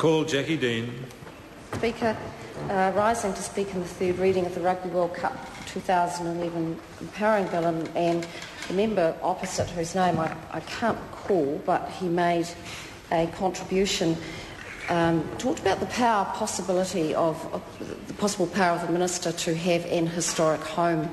call, Jackie Dean. Speaker, rising to speak in the third reading of the Rugby World Cup 2011 empowering bill, and the member opposite, whose name I can't call, but he made a contribution, talked about the possibility of the possible power of the minister to have an historic home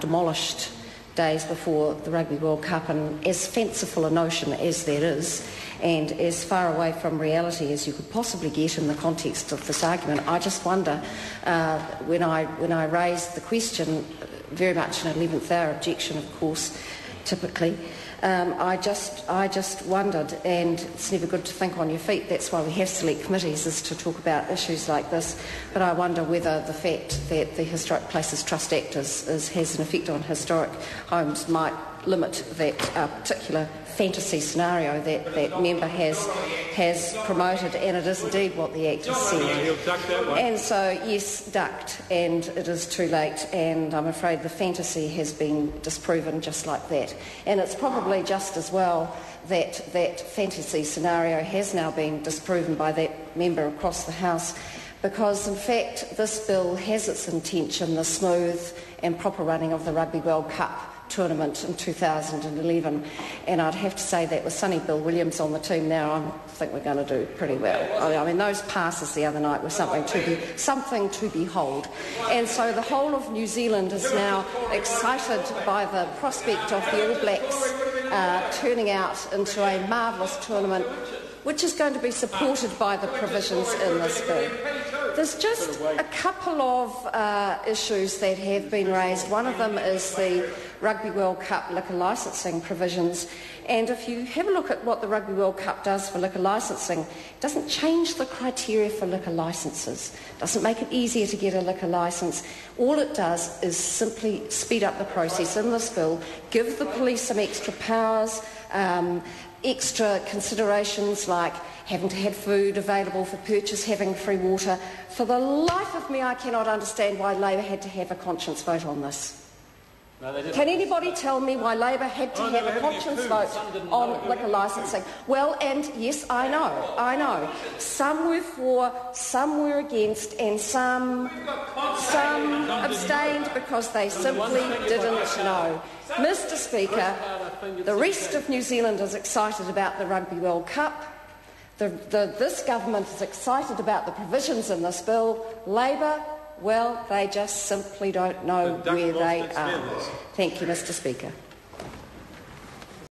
demolished days before the Rugby World Cup, and as fanciful a notion as that is, and as far away from reality as you could possibly get in the context of this argument, I just wonder, when I raised the question, very much an 11th hour objection, of course, typically, I just wondered, and it's never good to think on your feet, that's why we have select committees, is to talk about issues like this, but I wonder whether the fact that the Historic Places Trust Act has an effect on historic homes might limit that particular fantasy scenario that member has promoted, and it is indeed what the Act has said. And so, yes, ducked, and it is too late, and I'm afraid the fantasy has been disproven just like that. And it's probably just as well that that fantasy scenario has now been disproven by that member across the House, because in fact this bill has its intention the smooth and proper running of the Rugby World Cup tournament in 2011, and I'd have to say that with Sonny Bill Williams on the team now, I think we're going to do pretty well. I mean, those passes the other night were something to behold, and so the whole of New Zealand is now excited by the prospect of the All Blacks turning out into a marvellous tournament, which is going to be supported by the provisions in this bill. There's just a couple of issues that have been raised. One of them is the Rugby World Cup liquor licensing provisions. And if you have a look at what the Rugby World Cup does for liquor licensing, it doesn't change the criteria for liquor licences. It doesn't make it easier to get a liquor licence. All it does is simply speed up the process in this bill, give the police some extra powers, extra considerations like having to have food available for purchase, having free water. For the life of me, I cannot understand why Labor had to have a conscience vote on this. Can anybody tell me why Labor had to have a conscience vote on liquor licensing? Well, and yes, I know. Some were for, some were against, and some abstained because they simply didn't know. Mr. Speaker, the rest of New Zealand is excited about the Rugby World Cup. This government is excited about the provisions in this bill. Labor, well, they just simply don't know where they are. Thank you, Mr. Speaker.